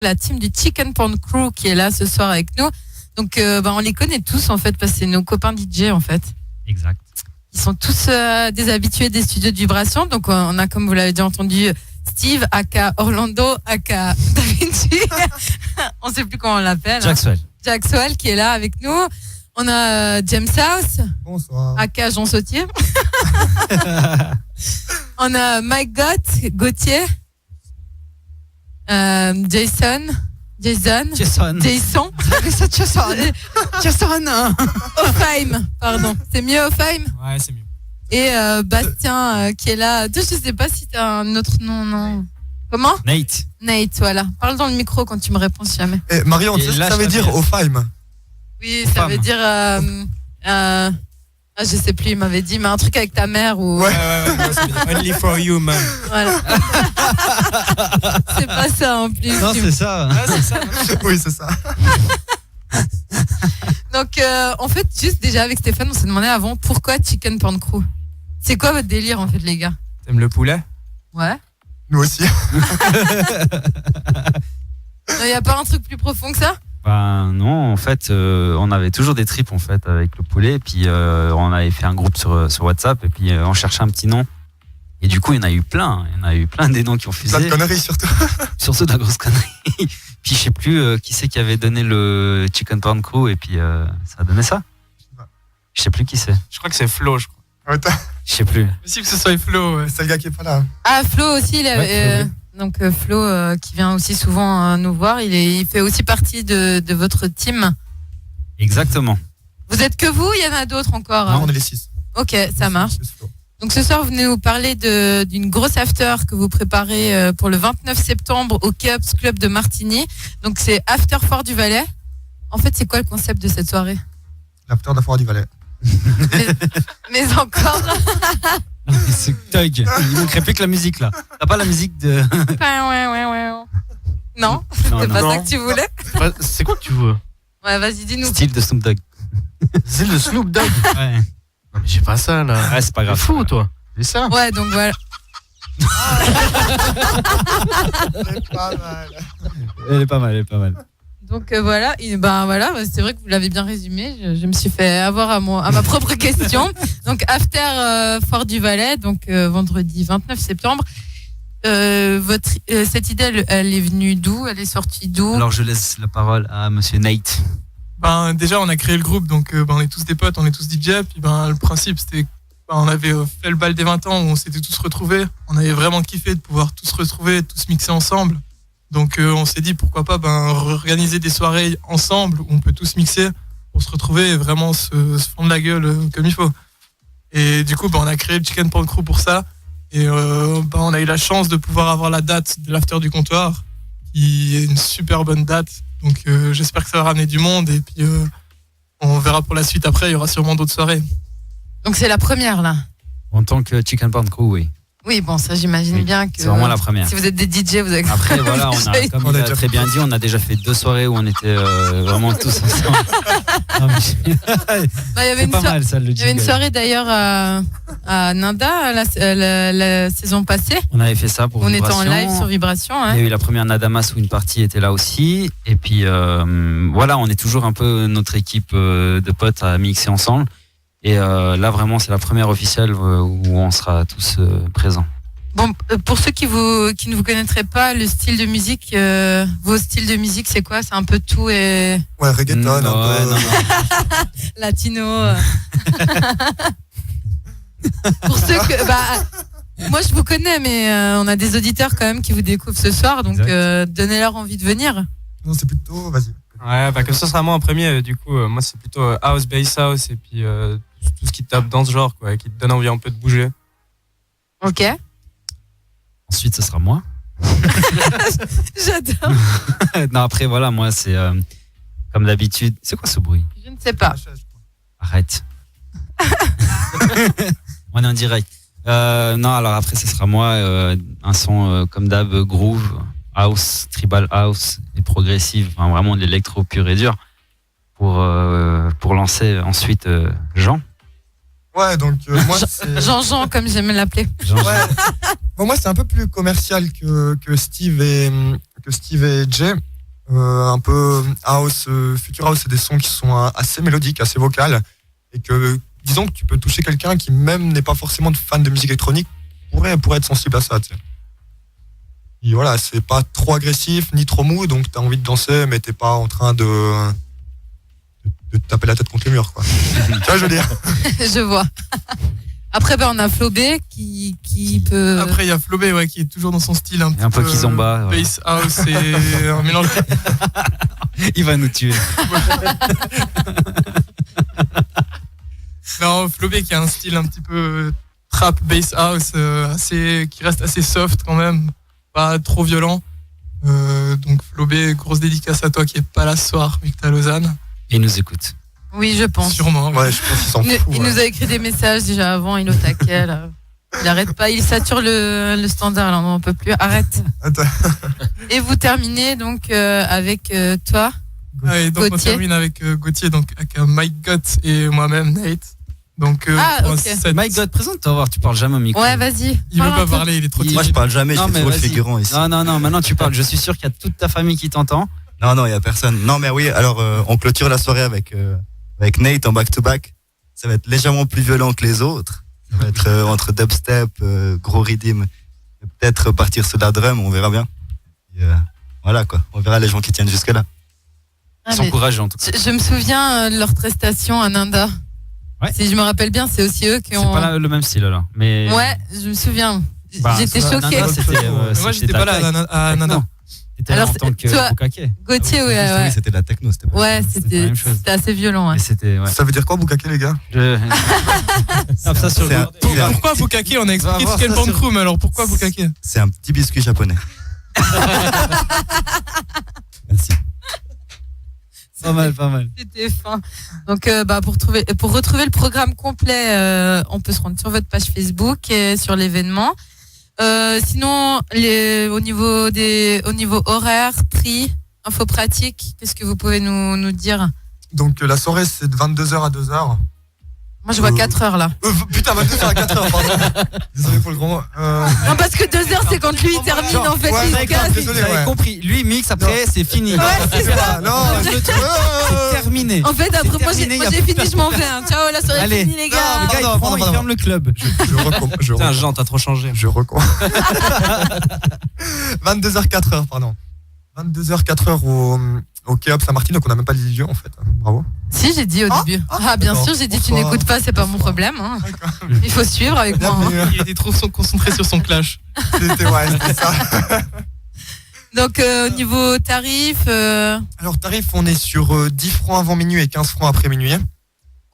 la team du Chicken Porn Crew qui est là ce soir avec nous. Donc on les connaît tous en fait parce que c'est nos copains DJ en fait. Exact. Ils sont tous des habitués des studios de vibration. Donc on a, comme vous l'avez déjà entendu, Steve, aka Orlando, aka Da Vinci. On sait plus comment on l'appelle. Jaxwell qui est là avec nous. On a James House. Bonsoir. Aka Jean Sautier. On a Mike Gauthier. Jason. Ofaim, pardon. C'est mieux Ofaim? Ouais, c'est mieux. Et Bastien qui est là. Je sais pas si t'as un autre nom, non. Comment? Nate, voilà. Parle dans le micro quand tu me réponds si jamais. Et Marion, tu sais ce que ça veut dire Ofaim? Oui, ça veut dire. Je sais plus, il m'avait dit, mais un truc avec ta mère ou. Ouais. Only for you, man. Voilà. C'est pas ça en plus. non, c'est ça. Ouais, c'est ça. Oui, c'est ça. Donc, en fait, juste déjà avec Stéphane, on s'est demandé avant pourquoi Chicken Porn Crew. C'est quoi votre délire en fait, les gars? T'aimes le poulet? Ouais. Nous aussi. Il n'y a pas un truc plus profond que ça? Ben non, en fait, on avait toujours des trips en fait avec le poulet. Et puis on avait fait un groupe sur WhatsApp et puis on cherchait un petit nom. Et du coup, il y en a eu plein. Il y en a eu plein des noms qui ont fusé. Plein de conneries surtout. Surtout de la grosse connerie. Puis je sais plus qui c'est qui avait donné le Chicken Porn Crew et puis ça a donné ça. Je sais plus qui c'est. Je crois que c'est Flo, je crois. Je sais plus. Possible que ce soit Flo. Ouais. C'est le gars qui est pas là. Ah, Flo aussi, Ouais, Flo, donc Flo qui vient aussi souvent nous voir, il fait aussi partie de votre team. Exactement. Vous êtes que vous, il y en a d'autres encore? Non, on est les 6. Ok, ça marche. Donc ce soir, vous venez nous parler d'une grosse after que vous préparez pour le 29 septembre au Keops Club de Martigny. Donc c'est After Fort du Valais. En fait, c'est quoi le concept de cette soirée? L'after de la Foire du Valais. mais encore. C'est Tug. Il manquerait plus que la musique là. T'as pas la musique de. Non, c'était pas ça que tu voulais. C'est quoi que tu veux? Ouais, vas-y, dis-nous. Style de Snoop Dogg. C'est le Snoop Dogg. Ouais. Non, mais j'ai pas ça là. Ouais, c'est pas grave. T'es fou, toi. C'est ça. Ouais, donc voilà. C'est pas mal. Elle est pas mal. Donc voilà, c'est vrai que vous l'avez bien résumé. Je me suis fait avoir à ma propre question. Donc After Fort du Valais, donc vendredi 29 septembre. Cette idée, elle est venue d'où? Elle est sortie d'où? Alors je laisse la parole à monsieur Nate. Déjà, on a créé le groupe, donc on est tous des potes, on est tous DJ. Puis le principe, c'était on avait fait le bal des 20 ans où on s'était tous retrouvés. On avait vraiment kiffé de pouvoir tous se retrouver, tous mixer ensemble. Donc on s'est dit pourquoi pas organiser des soirées ensemble où on peut tous mixer pour se retrouver et vraiment se fendre la gueule comme il faut. Et du coup, on a créé le Chicken Porn Crew pour ça. Et on a eu la chance de pouvoir avoir la date de l'after du comptoir, qui est une super bonne date. Donc j'espère que ça va ramener du monde et puis on verra pour la suite après, il y aura sûrement d'autres soirées. Donc c'est la première là? En tant que Chicken Porn Crew, oui. Oui, bon, ça j'imagine bien que... C'est vraiment la première. Si vous êtes des DJ, vous avez... Après, voilà, comme on a très bien dit, on a déjà fait 2 soirées où on était vraiment tous ensemble. Il y avait mal, ça, le il y avait une soirée d'ailleurs à Nada la saison passée. On avait fait ça pour On Vibration. était en live sur Vibration. Hein. Il y a eu la première Nadamas où une partie était là aussi. Et puis, voilà, on est toujours un peu notre équipe de potes à mixer ensemble. Et là, vraiment, c'est la première officielle où on sera tous présents. Bon, pour ceux qui ne vous connaîtraient pas, le style de musique, vos styles de musique, c'est quoi? C'est un peu tout et... Ouais, reggaeton, non. Latino. Pour ceux que... moi, je vous connais, mais on a des auditeurs quand même qui vous découvrent ce soir. Donc, donnez-leur envie de venir. Non, c'est plutôt... Vas-y. Ouais, comme ça sera moi en premier. Du coup, moi, c'est plutôt house, bass house et puis tout ce qui tape dans ce genre, quoi, qui te donne envie un peu de bouger. Ok. Ensuite, ce sera moi. J'adore. Non, après, voilà, moi, c'est comme d'habitude. C'est quoi ce bruit? Je ne sais pas. Arrête. On est en direct. Non, alors après, ce sera moi. Un son comme d'hab, groove, house, tribal house et progressive. Enfin, vraiment de l'électro pur et dur. Pour lancer ensuite Jean. Ouais, donc moi c'est... Jean, comme j'aime l'appeler. Ouais. Bon, moi c'est un peu plus commercial que Steve et Jay. un peu house, future house, c'est des sons qui sont assez mélodiques, assez vocales, et que disons que tu peux toucher quelqu'un qui même n'est pas forcément fan de musique électronique pourrait être sensible à ça. Tu sais. Et voilà, c'est pas trop agressif ni trop mou, donc t'as envie de danser, mais t'es pas en train de te taper la tête contre le mur, quoi. Tu vois, je veux dire. Je vois. Après, on a Flobé qui peut. Après, il y a Flobé, ouais, qui est toujours dans son style un peu kizomba. Bass house et un mélange. Il va nous tuer. Non, Flobé qui a un style un petit peu trap bass house, qui reste assez soft quand même, pas trop violent. Donc Flobé, grosse dédicace à toi qui est pas là ce soir, vu que t'es à Lausanne. Et il nous écoute. Oui, je pense. Sûrement. Ouais, je pense qu'il s'en fout. Il nous a écrit des messages déjà avant, il est au taquet là. Il arrête pas, il sature le standard, là, on n'en peut plus. Arrête. Attends. Et vous terminez donc avec toi. Et donc Gauthier. on termine avec Gauthier, donc avec Mike Gott et moi-même Nate. Donc ok. My God, présente-toi, voir, tu parles jamais au micro. Ouais, vas-y. Il veut pas parler, il est trop timide. Moi je parle jamais, je Non, fais mais trop le vas-y. figurant ici. Non, maintenant tu parles. Je suis sûr qu'il y a toute ta famille qui t'entend. Non, il y a personne. Non, mais oui, alors on clôture la soirée avec Nate en back-to-back. Ça va être légèrement plus violent que les autres. Ça va être entre dubstep, gros rhythm, et peut-être partir sur la drum, on verra bien. Et, voilà quoi, on verra les gens qui tiennent jusque-là. Ah, Ils mais sont courageux en tout cas. je me souviens de leur prestation à Nanda. Ouais. Si je me rappelle bien, c'est aussi eux qui C'est ont. pas le même style alors. Mais... Ouais, je me souviens. Bah, J'étais ça, choquée. Nanda, Moi j'étais pas là à Nana. Non. T'étais là Alors, en tant que toi- Bukake. Gauthier, Oui, ouais. c'était de la techno, c'était pas Ouais, c'était la même chose. c'était assez violent. Ouais. Mais c'était. Ouais. Ça veut dire quoi, Bukake, les gars? Tape ça sur c'est le un- dos. c'est un- Pourquoi Bukake? On a expliqué Va voir ce qu'est le ça sur- Bandcroom, alors pourquoi Bukake? C'est un petit biscuit japonais. Merci. Pas mal. C'était fin. Donc, pour retrouver le programme complet, on peut se rendre sur votre page Facebook et sur l'événement. Sinon, au niveau horaire, prix, info pratique, qu'est-ce que vous pouvez nous dire? Donc la soirée, c'est de 22h à 2h. Moi, je vois 4 heures là. Putain, 22h à 4h, pardon. Désolé pour le gros mot. Non, parce que 2 heures, c'est quand lui il termine en fait. Ouais, il se d'accord, casse. désolé. Vous avez ouais. compris. Lui mixe après, c'est fini. Ouais, c'est ça. Non, C'est terminé. En fait, après, moi terminé, j'ai fini, je m'en vais. Hein. Ciao, la soirée est Allez. finie, les Le gars. gars, il Non, prend, il pardon. ferme le club. Putain, Jean, t'as trop changé. Je recours. 22h, 4h, pardon. 22h, 4h au Kéop Saint-Martin, donc on n'a même pas dit lieu en fait. Bravo. Si, j'ai dit au début. Ah, bien d'accord. sûr, j'ai dit tu Bonsoir. n'écoutes pas, c'est pas mon problème. Hein. Il faut suivre avec moi. Hein. Il était trop concentré sur son clash. C'était ça. Donc, au niveau tarif, Alors, tarif, on est sur 10 francs avant minuit et 15 francs après minuit.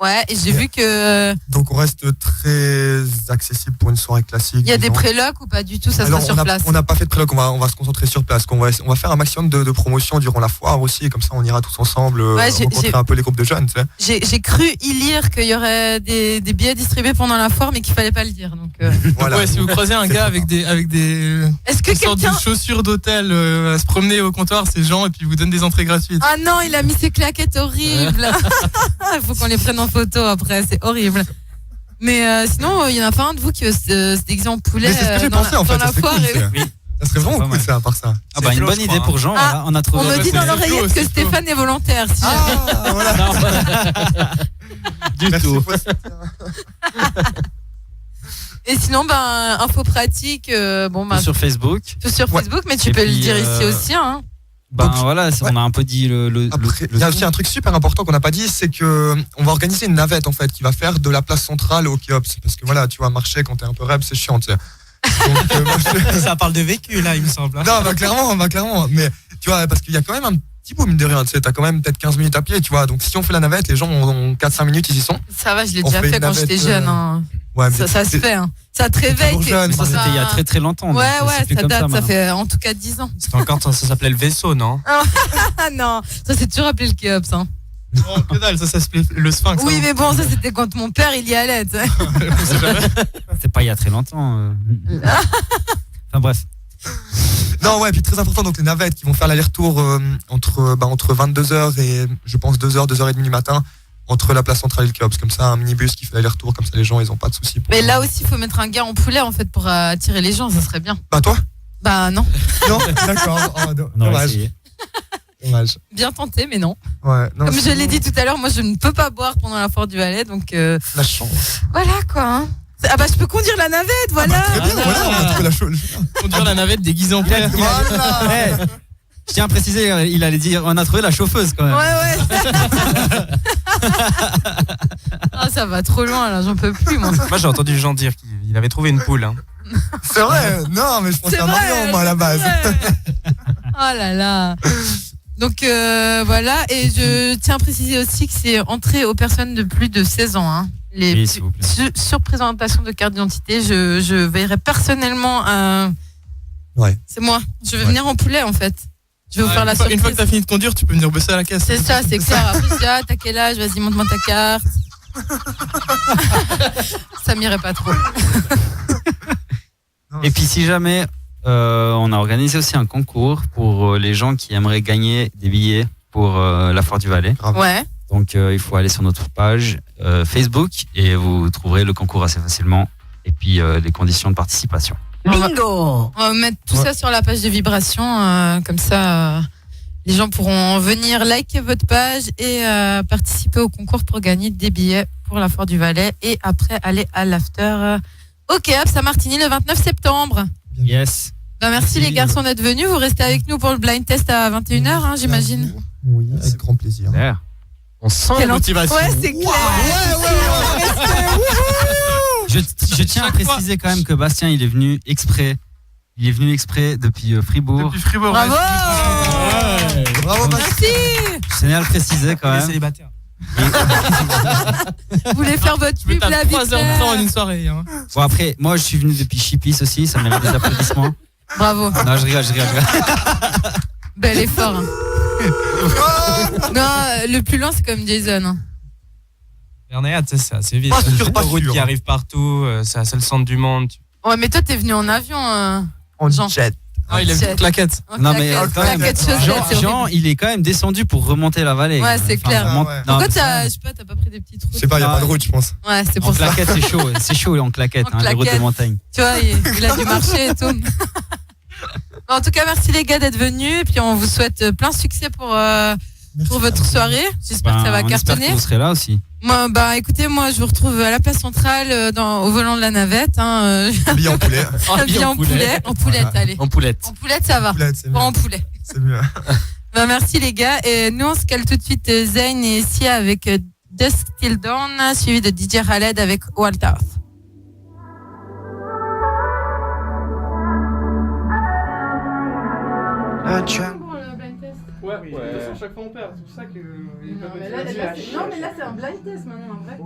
ouais, et j'ai vu que Donc, on reste très accessible pour une soirée classique. il y a des disons. prélocs ou pas du tout, ça Alors, sera sur place. on n'a pas fait de préloc, on va se concentrer sur place. On va faire un maximum de promotions durant la foire aussi, et comme ça on ira tous ensemble Ouais, rencontrer un peu les groupes de jeunes. Tu sais. J'ai cru y lire qu'il y aurait des billets distribués pendant la foire, mais qu'il fallait pas le dire. Donc, Voilà. Ouais, si vous croisez un gars avec des est-ce que une sorte quelqu'un... de chaussures d'hôtel à se promener au comptoir, c'est Jean, et puis il vous donne des entrées gratuites. Ah non, il a mis ses claquettes horribles. Il faut qu'on les prenne en photo après, c'est horrible. Mais sinon, il y en a pas un de vous qui veut se déguiser en poulet Mais c'est ce que j'ai dans pensé en fait. la Ça serait foire. cool, et- ça. Ça serait vraiment Pas cool mal. ça, à part ça. Ah bah une Flo, bonne je idée crois, pour Jean. Ah, Voilà, on a On trouvé. me dit dans c'est l'oreillette Flo, que c'est Flo. Stéphane est volontaire. Si jamais- Ah, voilà. Du Merci tout. pour le soutien. Et sinon, info pratique, Sur Facebook. tout sur Ouais. Facebook, mais tu Et peux puis, le dire ici aussi. Hein. Ben Donc, voilà, on a un peu dit le Après, il y a aussi un truc super important qu'on n'a pas dit, c'est que on va organiser une navette en fait qui va faire de la place centrale au Kéops. Parce que voilà, tu vois, marcher quand t'es un peu rep, c'est chiant. Tu sais. Donc, moi, Ça parle de vécu là, il me semble. Non, clairement. Mais tu vois, parce qu'il y a quand même un petit bout, mine de rien. Tu sais, t'as quand même peut-être 15 minutes à pied, tu vois. Donc si on fait la navette, les gens ont 4-5 minutes, ils y sont. Ça va, je l'ai On déjà fait fait une quand j'étais navette, jeune. Hein. Ouais, mais Ça se fait. Hein. Ça te réveille. toujours jeune, Mais ça, c'était il y a très très longtemps. donc Ouais, c'est plus ça comme date. Ça maintenant. fait en tout cas 10 ans. C'était encore, ça s'appelait le vaisseau, non? Ah non, ça c'est toujours appelé le Kéops. Hein. Oh, que dalle, ça s'appelait le Sphinx. Oui, hein. mais bon, ça c'était quand mon père il y allait. Tu sais. C'est pas il y a très longtemps. Enfin bref. Non, ouais, puis très important, donc les navettes qui vont faire l'aller-retour entre 22h et je pense 2h, 2h30 du matin, entre la place centrale et le Kéops. Comme ça, un minibus qui fait l'aller-retour, comme ça les gens ils ont pas de soucis. Mais là aussi, il faut mettre un gars en poulet en fait pour attirer les gens, ça serait bien. Bah toi Bah non. Non, d'accord. Oh, On aurait dommage. essayé. Dommage. Bien tenté, mais non. Ouais, non, Comme je l'ai dit tout à l'heure, moi je ne peux pas boire pendant la Foire du Valais, donc La chance. voilà quoi. Hein. Ah bah je peux conduire la navette, voilà. Très bien, voilà, tu peux la Conduire la navette déguisée en père. Voilà. Je tiens à préciser, il allait dire, on a trouvé la chauffeuse quand même. Ouais. Ah ça va trop loin là, j'en peux plus moi. Moi, j'ai entendu Jean dire qu'il avait trouvé une poule. Hein. C'est vrai. Non, mais je pensais à Marion, moi, à la base. Oh là là. Donc voilà, et je tiens à préciser aussi que c'est entré aux personnes de plus de 16 ans. Hein. Oui, s'il vous plaît. Sur présentation de carte d'identité, je veillerai personnellement à... Ouais. C'est moi, je vais venir en poulet en fait. Je vais vous faire la surprise. Une fois que t'as fini de conduire, tu peux venir bosser à la caisse. C'est ça, c'est clair. Après, je dis, ah, t'as quel âge? Vas-y, montre-moi ta carte. Ça m'irait pas trop. Et puis si jamais, on a organisé aussi un concours pour les gens qui aimeraient gagner des billets pour la Foire du Valais. Ouais. Donc il faut aller sur notre page Facebook et vous trouverez le concours assez facilement et puis les conditions de participation. Bingo! On va mettre tout ça sur la page de Vibration, comme ça les gens pourront venir liker votre page et participer au concours pour gagner des billets pour la Foire du Valais et après aller à l'after au Kéaps à Martigny le 29 septembre. Yes. Ben, merci les garçons d'être venus, vous restez avec nous pour le blind test à 21h, hein, j'imagine. Oui, avec grand plaisir. Claire. On sent la motivation. Ouais, c'est clair. Je tiens à préciser quand même que Bastien, il est venu exprès. Il est venu exprès depuis Fribourg. Depuis Fribourg. Bravo! Ouais. Bravo, Merci! Je tenais à le préciser quand Les même. célibataires. Vous voulez faire votre Tu peux pub t'as là, 3 vite heures de fait temps en une soirée. Hein. Bon après, moi je suis venu depuis Chipis aussi, ça mérite des applaudissements. Bravo. Non, je rigole. Bel effort. Hein. Non, le plus loin, c'est comme Jason. Hein. Vernéa, tu sais, c'est assez vite. Pas sûr, pas Route sûr. qui arrive partout, c'est le centre du monde. Ouais, mais toi, t'es venu en avion. En Jean. jet. Ah, il a vu une claquette. Non mais quand même, claquette chaussette, c'est Jean, horrible. il est quand même descendu pour remonter la vallée. Ouais, c'est clair. vraiment- Ah ouais. non, Pourquoi mais t'as, je sais pas, t'as pas pris des petites routes? Je sais pas, il n'y a pas de route, je pense. Ouais, c'est en pour ça. claquette, c'est chaud en claquette, En les routes de claquette. montagne. Tu vois, il a dû marcher et tout. Bon, en tout cas, merci les gars d'être venus. Et puis, on vous souhaite plein succès pour votre soirée. J'espère que ça va On espère cartonner. que vous serez là aussi. Moi, écoutez, moi, je vous retrouve à la place centrale, au volant de la navette. Hein, Habillé en poulet. habillé en poulet. En poulette, allez. En poulette. En poulette, ça va. Poulette, c'est Pas mieux. en poulet. C'est mieux. Merci les gars. Et nous, on se cale tout de suite Zayn et Sia avec Dusk Till Dawn, suivi de DJ Khaled avec Walter. Ouais, de toute façon, chaque fois on perd. C'est pour ça que. Non, mais là, c'est un blind test maintenant, en vrai.